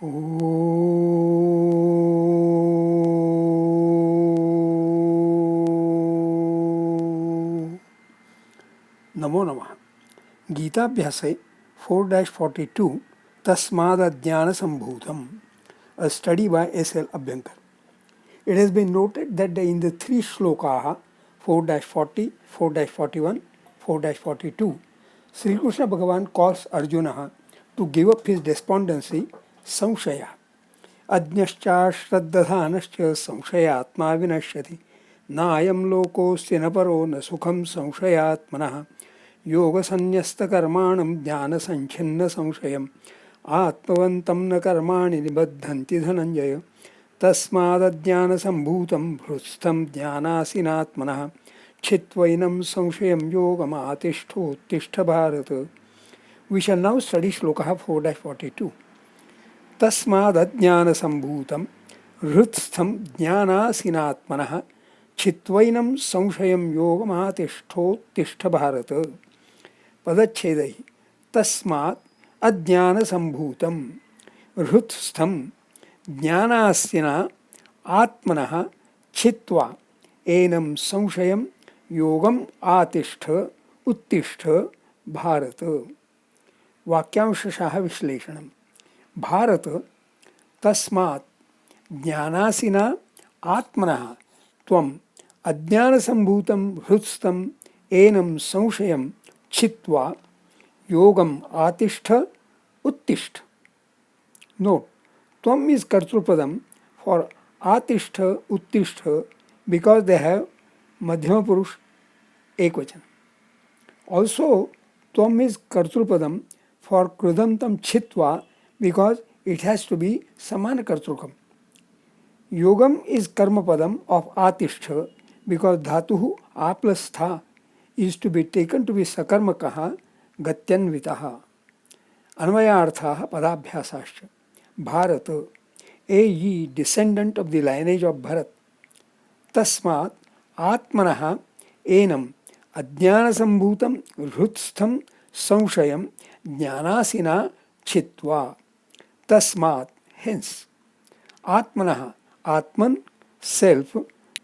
ओ नमो नमः। गीताभ्यासे 4-42 तस्मादज्ञानसम्भूतम्, a study by S.L. Abhyankar. It has been noted that in the three shlokaha 4-40, 4-41, 4-42, Sri Krishna Bhagavan calls Arjuna to give up his despondency, samshaya. Ajñascha shraddadhanascha samshayatma vinashyati. नायं लोकोऽस्ति न परो न सुखं संशयात्मनः. योगसन्न्यस्तकर्माणं ज्ञानसञ्छिन्नसंशयम् आत्मवन्तं न कर्माणि निबद्धन्ति धनञ्जय. तस्मादज्ञानसम्भूतं हृत्स्थं ज्ञानासीनात्मनः. छित्त्वैनं संशयं योगमातिष्ठोत्तिष्ठ Bharat. We shall now study Shloka 4-42. तस्मादज्ञानसम्भूतं हृत्स्थं ज्ञानासीनात्मनः. छित्त्वैनं संशयं योगमातिष्ठोत्तिष्ठ भारत. पदच्छेदै तस्मात् अज्ञानसम्भूतं हृत्स्थं ज्ञानास्तिना आत्मनः छित्त्वा एनं संशयं योगम् आतिष्ठ उत्तिष्ठ भारत. वाक्यांशशः विश्लेषणम्. भारत तस्मात् ज्ञानासिना आत्मनः त्वम् अज्ञानसम्भूतं हृत्स्थं एनं संशयं छित्त्वा योगम् आतिष्ठ उत्तिष्ठ. Note, tvam is Kartrupadam for atishtha, uttishtha because they have Madhyama Purush Ekvachan. Also, tvam is Kartrupadam for Krudantam Chitva because it has to be Samana Kartrukam. Yogam is Karmapadam of atishtha because Dhatuhu a plus tha is to be taken to be Sakarmakaha Gatyanvitaha. Anvayarthaha Padabhyasascha. Bharat, a ye descendant of the lineage of Bharat. Tasmat Atmanaha enam Ajnanasambhutam Hrutstham Samshayam Jnanasina Chitva. Tasmat, hence. Atmanaha, Atman, self,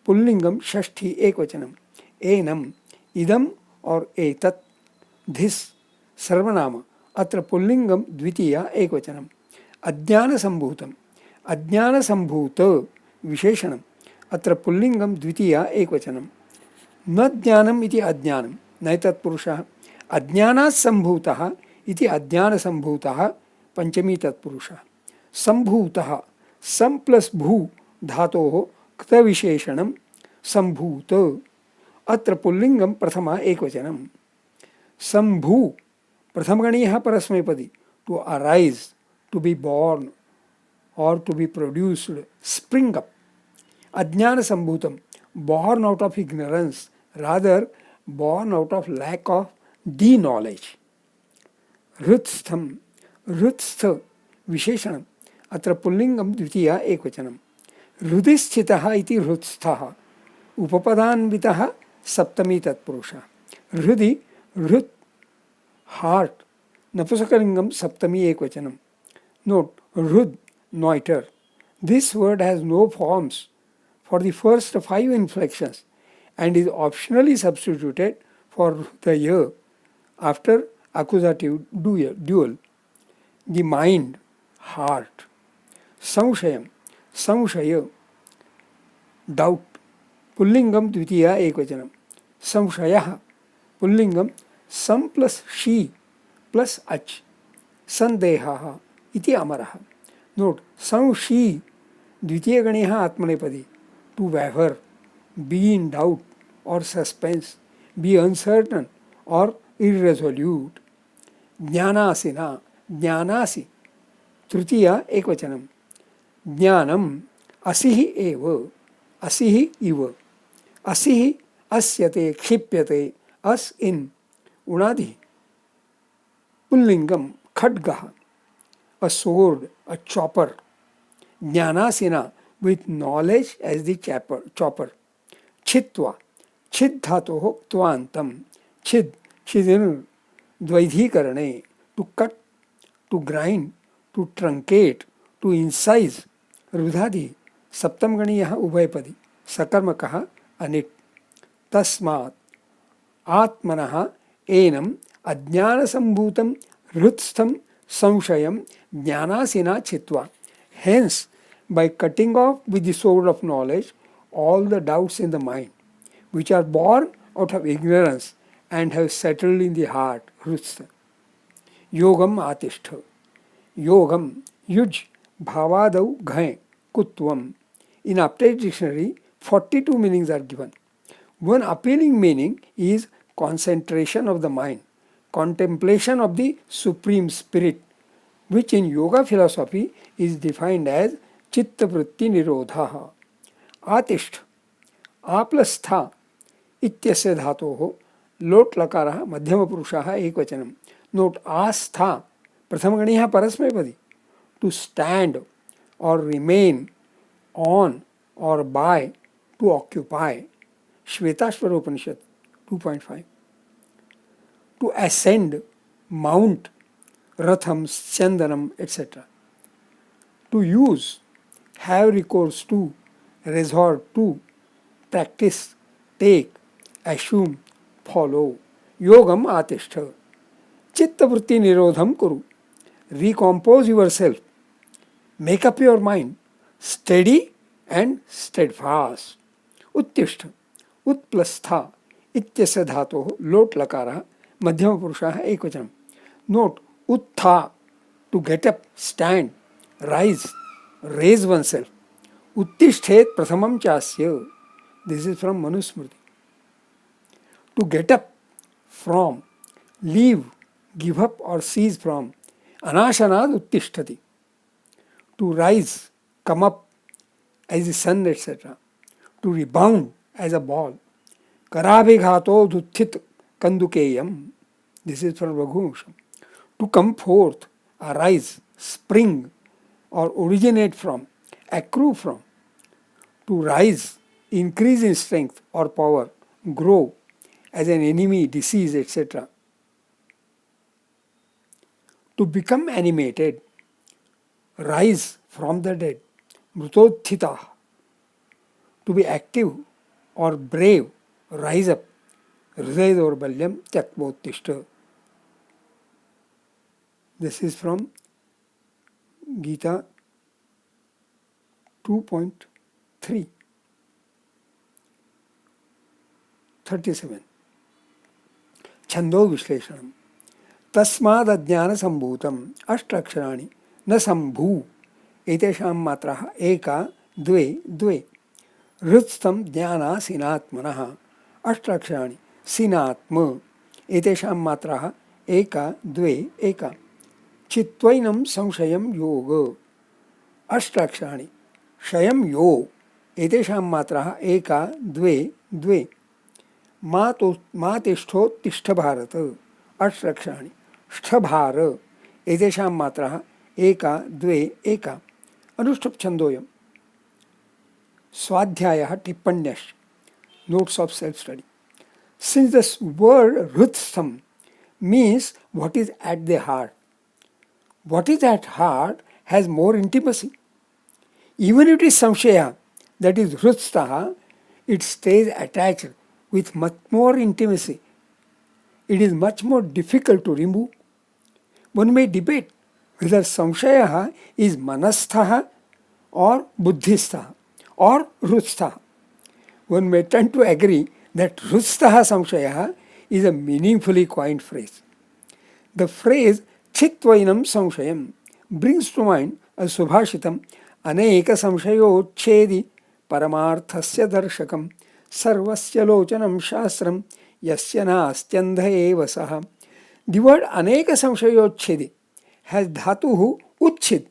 Pullingam Shashti Ekvachanam. Enam, idam or etat, this, Sarvanama. Atra Pullingam Dvitiya Ekvachanam. अज्ञानसम्भूतम् अज्ञानसम्भूत विशेषणम् अत्र पुल्लिङ्गं द्वितीया एकवचनं. न ज्ञानम् इति अज्ञानं नैतत्पुरुषः. अज्ञानात् सम्भूतः इति अज्ञानसम्भूतः पंचमी तत्पुरुषः. सम्भूतः सम् plus भू धातोः क्तविशेषणं सम्भूत. अत्र पुल्लिङ्गं प्रथमा एकवचनं. Shambhu प्रथमगणीयः परस्मैपदी to अरैस्, to be born or to be produced, spring up. Ajnana Sambhutam, born out of ignorance, rather born out of lack of de-knowledge. Hrutstham, Hrutstha, Visheshanam, Atra Pullingam Dvitiya Ekvachanam. Hrudisthitaha iti Hrutsthaha, Upapadanvitaha Saptami Tatpurusha. Hrudi, Hrut, heart, Napusakalingam Saptami Ekvachanam. Note, Rud, noiter. This word has no forms for the first 5 inflections and is optionally substituted for the year after accusative dual. The mind, heart. Samshayam, samshaya, doubt. Pullingam dvitiya ekvachanam. Samshayah, pullingam sam plus she plus ach. Sandehaha इति अमरः. Note, संशी द्वितीय गणीयः आत्मनेपदी to वैवर, be in doubt और suspense, B uncertain और इरेजोल्यूट. ज्ञानासिना, ज्ञानासि तृतीया एकवचनम. ज्ञानम असिहि एव, असिहि इव. असिहि अस्यते क्षिप्यते, अस इन उणादि. पुल्लिंगम खड्गः, a sword, a chopper. Jnanasina, with knowledge as the chopper. Chitva, chid dhatoho tvantam. Chid, chidin, dvaidhikarane, to cut, to grind, to truncate, to incise रुधादि सप्तमगणीयः उभयपदी सकर्मकः अनिट् तस्मात् आत्मनः एनम् अज्ञानसम्भूतं हृत्स्थं संशयं ज्ञानासिना छित्त्वा. Hence, by cutting off with the sword of knowledge all the doubts in the mind, which are born out of ignorance and have settled in the heart, hृत्स्थ. Yogam atishtha. Yogam, yuj, bhavadau, ghai, kutvam. In Update Dictionary, 42 meanings are given. One appealing meaning is concentration of the mind, contemplation of the Supreme Spirit, which in yoga philosophy is defined as chitta vritti nirodha. Atishtha, आपलस्था इत्यस्य धातोः लोट लकारः मध्यमपुरुषः एकवचनं. Note आस्था प्रथमगणीयः परस्मैपदी. To stand or remain, on or by, to occupy. Shvetashvatara Upanishad 2.5. To ascend, mount, रथम, चंदनम etc. To use, have recourse to, resort to, practice, take, assume, follow. Yogam atishtha. Chitta vritti nirodham kuru. Recompose yourself. Make up your mind. Steady and steadfast. Uttishtha. Utplastha. इत्यस्य धातोः लोट लकारः मध्यमपुरुषः एकवचनं. Note uttha, to get up, stand, rise, raise oneself. उत्तिष्ठेत प्रथमं चास्य. This is from Manusmriti. To get up from, leave, give up or cease from. Anashanad uttishtati. To rise, come up as the sun etc. To rebound as a ball. Karabhighato dhutthit kandukeyam. This is from Raghuvamsham. To come forth, arise, spring or originate from, accrue from. To rise, increase in strength or power, grow as an enemy, disease, etc. To become animated, rise from the dead, mrutotthita. To be active or brave, rise up, hridaya daurbalyam tyaktvottishta. This is from Gita 2.3. 37. छंदो विश्लेषणम. तस्माद् अज्ञान संभूतम अष्टाक्षराणि न संभू एतेषां मात्राः एका द्वे द्वे. हृत्स्थं ज्ञानासिनात्मनः अष्टाक्षराणि सिनात्म एतेषां मात्राः एका द्वे एका. चित्वैनं संशयं योग अष्टाक्षराणि क्षयं यो एतेषां मात्राः एका द्वे द्वे. मातिष्ठोत्तिष्ठ भारत अष्टाक्षराणि ष्ठभार एतेषां मात्राः एका द्वे एका. अनुष्ठुप् छन्दोऽयं. स्वाध्यायः टिप्पण्यश्च. Notes of self-study. Since this word hृत्स्थं means what is at the heart, what is at heart has more intimacy. Even if it is samshaya, that is hृत्स्थः, it stays attached with much more intimacy. It is much more difficult to remove. One may debate whether samshaya is manastha or buddhistha or hृत्स्थः. One may tend to agree that hृत्स्थः samshaya is a meaningfully coined phrase. The phrase chitvainam samshayam brings to mind a subhashitam aneka samshayochedi paramarthasya darshakam sarvasya locanam shastram yasya nastyandha eva saha. The word aneka samshayochedi has dhatuhu uchchid,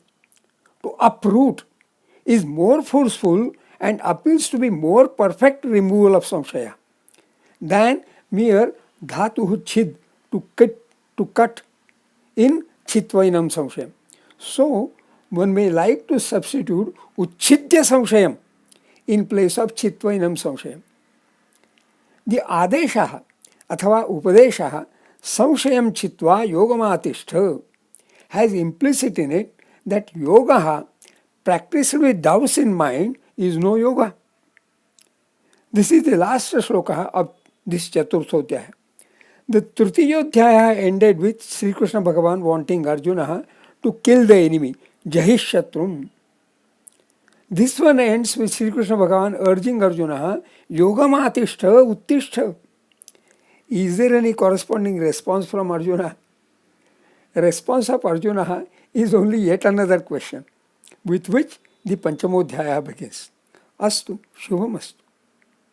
to uproot, is more forceful and appeals to be more perfect removal of samshaya than mere dhatuhu chid, to cut in chitvainam samshayam. So one may like to substitute uchchidya samshayam in place of chitvainam samshayam. The adeshah athava upadeshah samshayam chitva yogamatiष्ठ has implicit in it that yoga practiced with doubts in mind is no yoga. This is the last shloka of this Chaturthodhyaya. The Tritiyodhyaya ended with Sri Krishna Bhagavan wanting Arjuna to kill the enemy, Jahish Shatrum. This one ends with Sri Krishna Bhagavan urging Arjuna, Yogamatishta Uttishta. Is there any corresponding response from Arjuna? The response of Arjuna is only yet another question, with which the Panchamodhyaya begins. Astu, Shubhamastu.